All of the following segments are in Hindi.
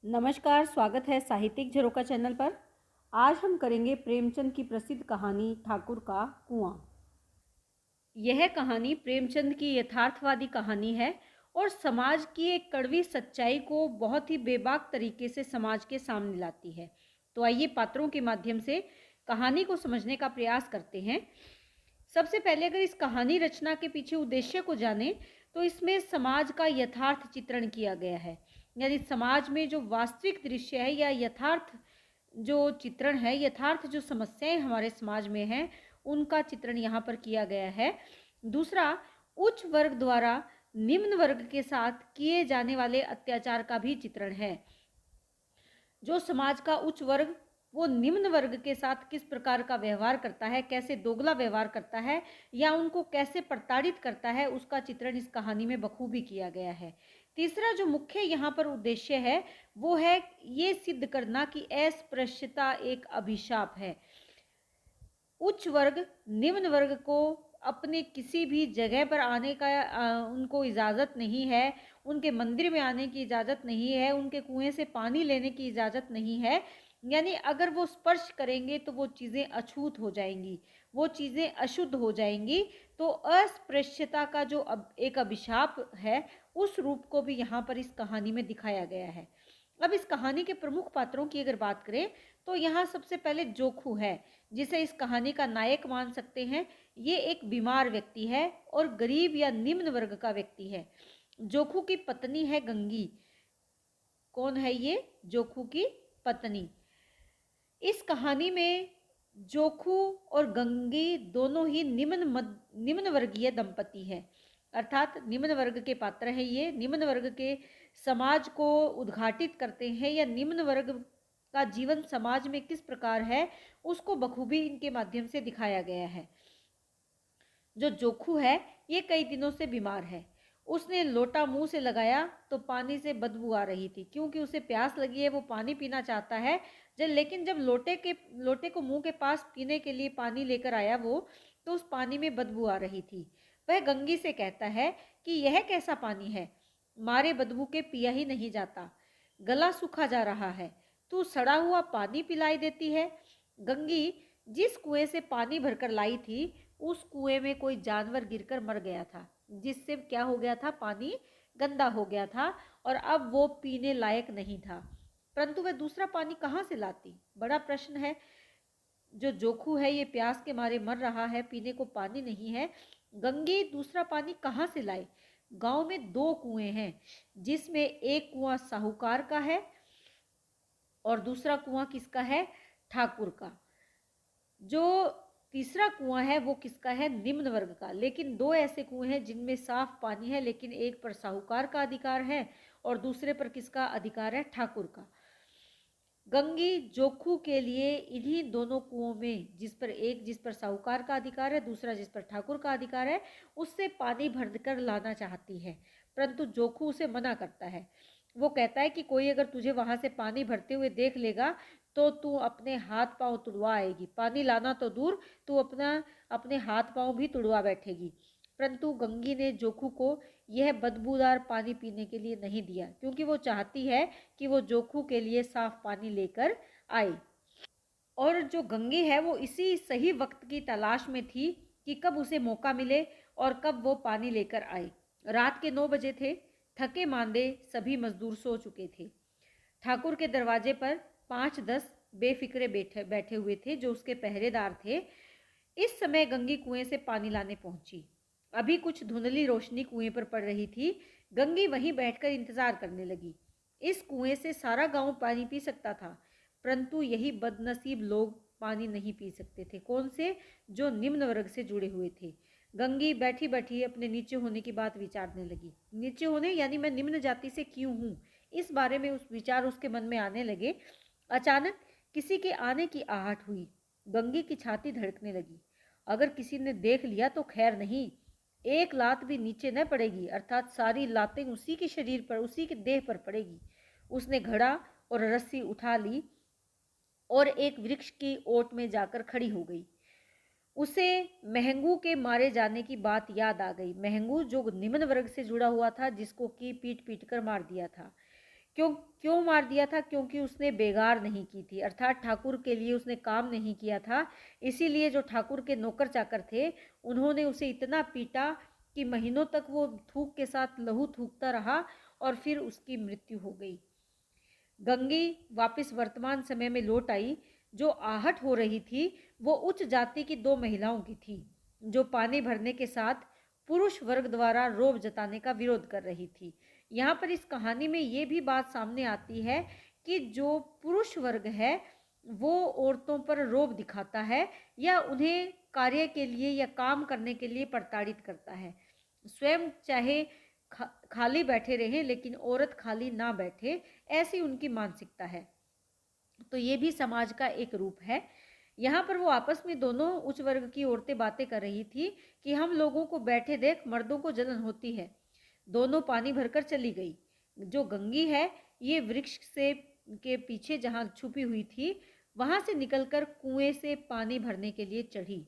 नमस्कार, स्वागत है साहित्यिक झरोका चैनल पर। आज हम करेंगे प्रेमचंद की प्रसिद्ध कहानी ठाकुर का कुआं। यह कहानी प्रेमचंद की यथार्थवादी कहानी है और समाज की एक कड़वी सच्चाई को बहुत ही बेबाक तरीके से समाज के सामने लाती है। तो आइए पात्रों के माध्यम से कहानी को समझने का प्रयास करते हैं। सबसे पहले अगर इस कहानी रचना के पीछे उद्देश्य को जाने तो इसमें समाज का यथार्थ चित्रण किया गया है, यानी समाज में जो वास्तविक दृश्य है या यथार्थ जो चित्रण है, यथार्थ जो समस्याएं हमारे समाज में हैं उनका चित्रण यहाँ पर किया गया है। दूसरा, उच्च वर्ग द्वारा निम्न वर्ग के साथ किए जाने वाले अत्याचार का भी चित्रण है। जो समाज का उच्च वर्ग वो निम्न वर्ग के साथ किस प्रकार का व्यवहार करता है, कैसे दोगला व्यवहार करता है या उनको कैसे प्रताड़ित करता है, उसका चित्रण इस कहानी में बखूबी किया गया है। तीसरा जो मुख्य यहाँ पर उद्देश्य है वो है ये सिद्ध करना कि अस्पृश्यता एक अभिशाप है। उच्च वर्ग निम्न वर्ग को अपने किसी भी जगह पर आने का उनको इजाज़त नहीं है, उनके मंदिर में आने की इजाज़त नहीं है, उनके कुएं से पानी लेने की इजाज़त नहीं है। यानी अगर वो स्पर्श करेंगे तो वो चीज़ें अछूत हो जाएंगी, वो चीज़ें अशुद्ध हो जाएंगी। तो अस्पृश्यता का जो एक अभिशाप है उस रूप को भी यहाँ पर इस कहानी में दिखाया गया है। अब इस कहानी के प्रमुख पात्रों की अगर बात करें तो यहाँ सबसे पहले जोखू है, जिसे इस कहानी का नायक मान सकते हैं। ये एक बीमार व्यक्ति है और गरीब या निम्न वर्ग का व्यक्ति है। जोखू की पत्नी है गंगी। कौन है ये? जोखू की पत्नी। इस कहानी में जोखू और गंगी दोनों ही निम्न वर्गीय दंपति हैं, अर्थात निम्न वर्ग के पात्र हैं। ये निम्न वर्ग के समाज को उद्घाटित करते हैं या निम्न वर्ग का जीवन समाज में किस प्रकार है उसको बखूबी इनके माध्यम से दिखाया गया है। जो जोखू है ये कई दिनों से बीमार है। उसने लोटा मुंह से लगाया तो पानी से बदबू आ रही थी, क्योंकि उसे प्यास लगी है, वो पानी पीना चाहता है। लेकिन जब लोटे को मुंह के पास पीने के लिए पानी लेकर आया वो, तो उस पानी में बदबू आ रही थी। वह गंगी से कहता है कि यह कैसा पानी है, मारे बदबू के पिया ही नहीं जाता, गला सूखा जा रहा है, तू सड़ा हुआ पानी पिलाई देती है। गंगी जिस कुएं से पानी भरकर लाई थी उस कुएं में कोई जानवर गिरकर मर गया था, जिससे क्या हो गया था, पानी गंदा हो गया था और अब वो पीने लायक नहीं था। परंतु वह दूसरा पानी कहाँ से लाती, बड़ा प्रश्न है। जो जोखू है ये प्यास के मारे मर रहा है, पीने को पानी नहीं है। गंगी दूसरा पानी कहाँ से लाए? गांव में दो कुएं हैं, जिसमें एक कुआं साहूकार का है और दूसरा कुआं किसका है? ठाकुर का। जो तीसरा कुआं है वो किसका है? निम्न वर्ग का। लेकिन दो ऐसे कुएं हैं जिनमें साफ पानी है, लेकिन एक पर साहूकार का अधिकार है और दूसरे पर किसका अधिकार है? ठाकुर का। गंगी जोखू के लिए इन्हीं दोनों कुओं में, जिस पर साहूकार का अधिकार है, दूसरा जिस पर ठाकुर का अधिकार है, उससे पानी भरकर लाना चाहती है। परंतु जोखू उसे मना करता है। वो कहता है कि कोई अगर तुझे वहां से पानी भरते हुए देख लेगा तो तू अपने हाथ पांव तुड़वा आएगी, पानी लाना तो दूर, तू अपने हाथ पांव भी तुड़वा बैठेगी। परंतु गंगी ने जोखू को यह बदबूदार पानी पीने के लिए नहीं दिया, क्योंकि वो चाहती है कि वो जोखू के लिए साफ पानी लेकर आए। और जो गंगी है वो इसी सही वक्त की तलाश में थी कि कब उसे मौका मिले और कब वो पानी लेकर आए। रात के 9 बजे थे। थके मांदे सभी मजदूर सो चुके थे। ठाकुर के दरवाजे पर 5-10 बेफिक्रे बैठे हुए थे, जो उसके पहरेदार थे। इस समय गंगी कुएं से पानी लाने पहुंची। अभी कुछ धुंधली रोशनी कुएं पर पड़ रही थी। गंगी वहीं बैठकर इंतजार करने लगी। इस कुएं से सारा गांव पानी पी सकता था, परंतु यही बदनसीब लोग पानी नहीं पी सकते थे। कौन से? जो निम्न वर्ग से जुड़े हुए थे। गंगी बैठी बैठी अपने नीचे होने की बात विचारने लगी। नीचे होने यानी मैं निम्न जाति से क्यों हूँ, इस बारे में उस विचार उसके मन में आने लगे। अचानक किसी के आने की आहट हुई। गंगी की छाती धड़कने लगी। अगर किसी ने देख लिया तो खैर नहीं, एक लात भी नीचे न पड़ेगी, अर्थात सारी लातें उसी के शरीर पर, उसी के देह पर पड़ेगी। उसने घड़ा और रस्सी उठा ली और एक वृक्ष की ओट में जाकर खड़ी हो गई। उसे महंगू के मारे जाने की बात याद आ गई। महंगू जो निम्न वर्ग से जुड़ा हुआ था, जिसको कि पीट पीट कर मार दिया था। क्यों क्यों मार दिया था? क्योंकि उसने बेगार नहीं की थी, अर्थात ठाकुर के लिए उसने काम नहीं किया था। इसीलिए जो ठाकुर के नौकर चाकर थे उन्होंने उसे इतना पीटा कि महीनों तक वो थूक के साथ लहू थूकता रहा और फिर उसकी मृत्यु हो गई। गंगी वापस वर्तमान समय में लौट आई। जो आहट हो रही थी वो उच्च जाति की दो महिलाओं की थी जो पानी भरने के साथ पुरुष वर्ग द्वारा रोब जताने का विरोध कर रही थी। यहाँ पर इस कहानी में ये भी बात सामने आती है कि जो पुरुष वर्ग है वो औरतों पर रोब दिखाता है या उन्हें कार्य के लिए या काम करने के लिए प्रताड़ित करता है। स्वयं चाहे खाली बैठे रहें लेकिन औरत खाली ना बैठे, ऐसी उनकी मानसिकता है। तो ये भी समाज का एक रूप है। यहाँ पर वो आपस में दोनों उच्च वर्ग की औरतें बातें कर रही थी कि हम लोगों को बैठे देख मर्दों को जलन होती है। दोनों पानी भरकर चली गई। जो गंगी है ये वृक्ष से के पीछे जहाँ छुपी हुई थी वहाँ से निकलकर कुएं से पानी भरने के लिए चढ़ी।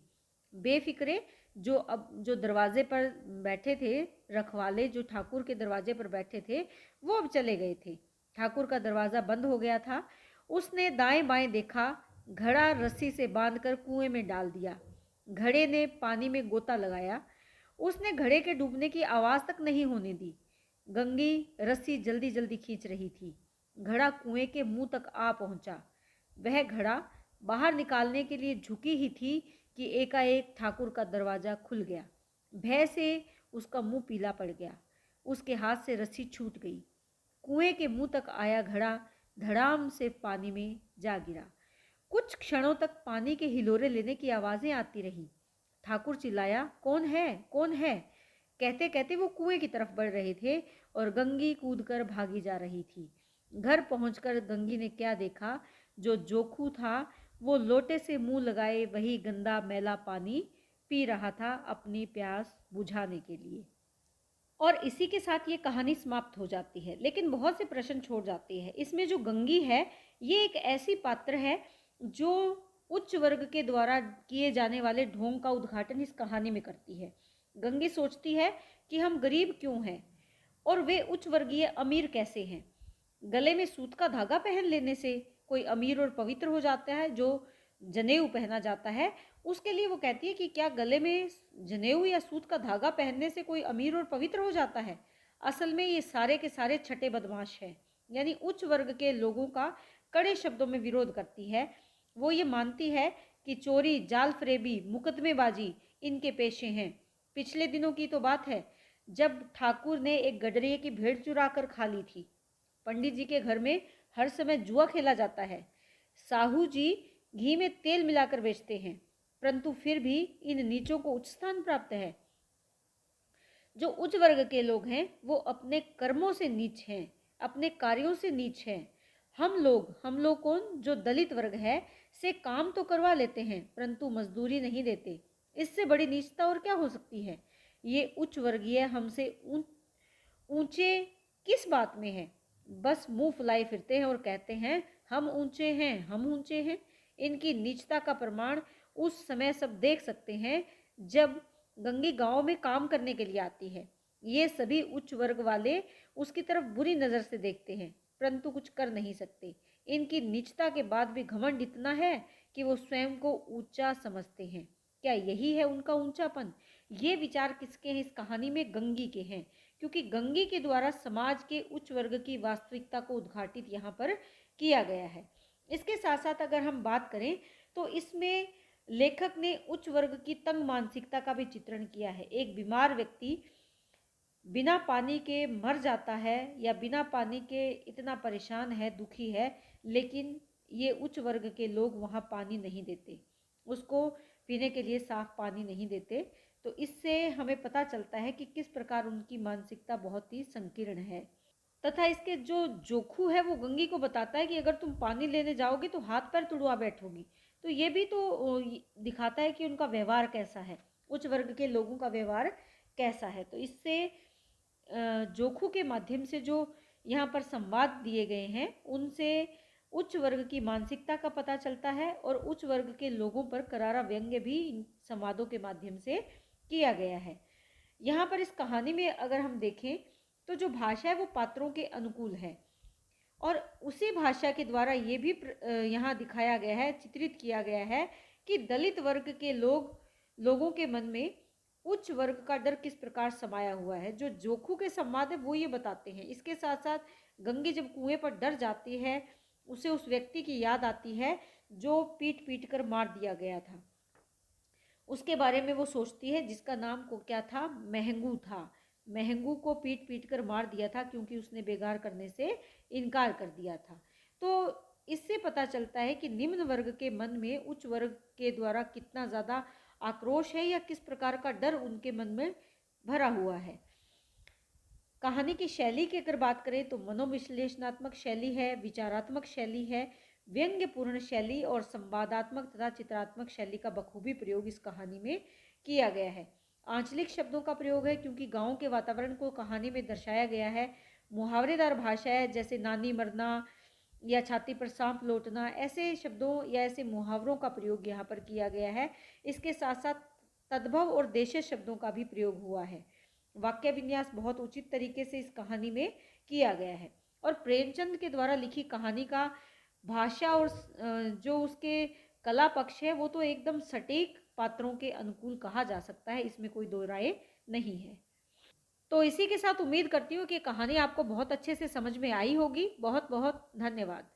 बेफिक्रे जो दरवाजे पर बैठे थे, रखवाले जो ठाकुर के दरवाजे पर बैठे थे वो अब चले गए थे। ठाकुर का दरवाज़ा बंद हो गया था। उसने दाएं बाएं देखा, घड़ा रस्सी से बांधकर कुएं में डाल दिया। घड़े ने पानी में गोता लगाया। उसने घड़े के डूबने की आवाज़ तक नहीं होने दी। गंगी रस्सी जल्दी जल्दी खींच रही थी। घड़ा कुएं के मुंह तक आ पहुंचा। वह घड़ा बाहर निकालने के लिए झुकी ही थी कि एकाएक ठाकुर का दरवाज़ा खुल गया। भय से उसका मुंह पीला पड़ गया। उसके हाथ से रस्सी छूट गई। कुएं के मुंह तक आया घड़ा धड़ाम से पानी में जा गिरा। कुछ क्षणों तक पानी के हिलोरे लेने की आवाज़ें आती रहीं। ठाकुर चिल्लाया, कौन है, कौन है? कहते कहते वो कुएं की तरफ बढ़ रहे थे और गंगी कूदकर भागी जा रही थी। घर पहुंचकर गंगी ने क्या देखा? जो जोखू था वो लोटे से मुंह लगाए वही गंदा मैला पानी पी रहा था अपनी प्यास बुझाने के लिए। और इसी के साथ ये कहानी समाप्त हो जाती है, लेकिन बहुत से प्रश्न छोड़ जाती है। इसमें जो गंगी है ये एक ऐसी पात्र है जो उच्च वर्ग के द्वारा किए जाने वाले ढोंग का उद्घाटन इस कहानी में करती है। गंगी सोचती है कि हम गरीब क्यों हैं और वे उच्च वर्गीय अमीर कैसे हैं। गले में सूत का धागा पहन लेने से कोई अमीर और पवित्र हो जाता है। जो जनेऊ पहना जाता है उसके लिए वो कहती है कि क्या गले में जनेऊ या सूत का धागा पहनने से कोई अमीर और पवित्र हो जाता है? असल में ये सारे के सारे छठे बदमाश हैं। यानी उच्च वर्ग के लोगों का कड़े शब्दों में विरोध करती है। वो ये मानती है कि चोरी, जाल फरेबी, मुकदमेबाजी इनके पेशे हैं। पिछले दिनों की तो बात है जब ठाकुर ने एक गडरिये की भेड़ चुरा कर खा ली थी। पंडित जी के घर में हर समय जुआ खेला जाता है। साहू जी घी में तेल मिलाकर बेचते हैं, परंतु फिर भी इन नीचों को उच्च स्थान प्राप्त है। जो उच्च वर्ग के लोग हैं वो अपने कर्मों से नीच हैं, अपने कार्यों से नीच हैं। हम लोग कौन? जो दलित वर्ग है से काम तो करवा लेते हैं परंतु मजदूरी नहीं देते। इससे बड़ी नीचता और क्या हो सकती है? ये उच्च वर्गीय हमसे ऊंचे किस बात में है? बस मुंह फुलाए फिरते हैं और कहते हैं हम ऊंचे हैं, हम ऊंचे हैं। इनकी नीचता का प्रमाण उस समय सब देख सकते हैं जब गंगी गांव में काम करने के लिए आती है। ये सभी उच्च वर्ग वाले उसकी तरफ बुरी नज़र से देखते हैं परंतु कुछ कर नहीं सकते। इनकी नीचता के बाद भी घमंड इतना है कि वो स्वयं को ऊंचा समझते हैं। क्या यही है उनका ऊंचापन? ये विचार किसके हैं? इस कहानी में गंगी के हैं, क्योंकि गंगी के द्वारा समाज के उच्च वर्ग की वास्तविकता को उद्घाटित यहाँ पर किया गया है। इसके साथ साथ अगर हम बात करें तो इसमें लेखक ने उच्च वर्ग की तंग मानसिकता का भी चित्रण किया है। एक बीमार व्यक्ति बिना पानी के मर जाता है या बिना पानी के इतना परेशान है, दुखी है, लेकिन ये उच्च वर्ग के लोग वहाँ पानी नहीं देते, उसको पीने के लिए साफ पानी नहीं देते। तो इससे हमें पता चलता है कि किस प्रकार उनकी मानसिकता बहुत ही संकीर्ण है। तथा इसके जो जोखू है वो गंगी को बताता है कि अगर तुम पानी लेने जाओगे तो हाथ पैर तुड़वा बैठोगी। तो ये भी तो दिखाता है कि उनका व्यवहार कैसा है, उच्च वर्ग के लोगों का व्यवहार कैसा है। तो इससे जोखू के माध्यम से जो यहाँ पर संवाद दिए गए हैं उनसे उच्च वर्ग की मानसिकता का पता चलता है और उच्च वर्ग के लोगों पर करारा व्यंग्य भी इन संवादों के माध्यम से किया गया है। यहाँ पर इस कहानी में अगर हम देखें तो जो भाषा है वो पात्रों के अनुकूल है। और उसी भाषा के द्वारा ये भी यहाँ दिखाया गया है, चित्रित किया गया है कि दलित वर्ग के लोगों के मन में उच्च वर्ग का डर किस प्रकार समाया हुआ है। जो जोखू के संवाद है वो ये बताते हैं। इसके साथ साथ गंगे जब कुएं पर डर जाती है, उसे उस व्यक्ति की याद आती है जो पीट पीट कर मार दिया गया था। उसके बारे में वो सोचती है, जिसका नाम को क्या था, महंगू था। महंगू को पीट पीट कर मार दिया था क्योंकि उसने बेगार करने से इनकार कर दिया था। तो इससे पता चलता है कि निम्न वर्ग के मन में उच्च वर्ग के द्वारा कितना ज़्यादा आक्रोश है या किस प्रकार का डर उनके मन में भरा हुआ है। कहानी की शैली की अगर बात करें तो मनोविश्लेषणात्मक शैली है, विचारात्मक शैली है, व्यंग्यपूर्ण शैली और संवादात्मक तथा चित्रात्मक शैली का बखूबी प्रयोग इस कहानी में किया गया है। आंचलिक शब्दों का प्रयोग है क्योंकि गांव के वातावरण को कहानी में दर्शाया गया है। मुहावरेदार भाषा है, जैसे नानी मरना या छाती पर सांप लौटना, ऐसे शब्दों या ऐसे मुहावरों का प्रयोग यहाँ पर किया गया है। इसके साथ साथ तद्भव और देशज शब्दों का भी प्रयोग हुआ है। वाक्य विन्यास बहुत उचित तरीके से इस कहानी में किया गया है। और प्रेमचंद के द्वारा लिखी कहानी का भाषा और जो उसके कला पक्ष है वो तो एकदम सटीक पात्रों के अनुकूल कहा जा सकता है, इसमें कोई दो राय नहीं है। तो इसी के साथ उम्मीद करती हूँ कि कहानी आपको बहुत अच्छे से समझ में आई होगी। बहुत बहुत धन्यवाद।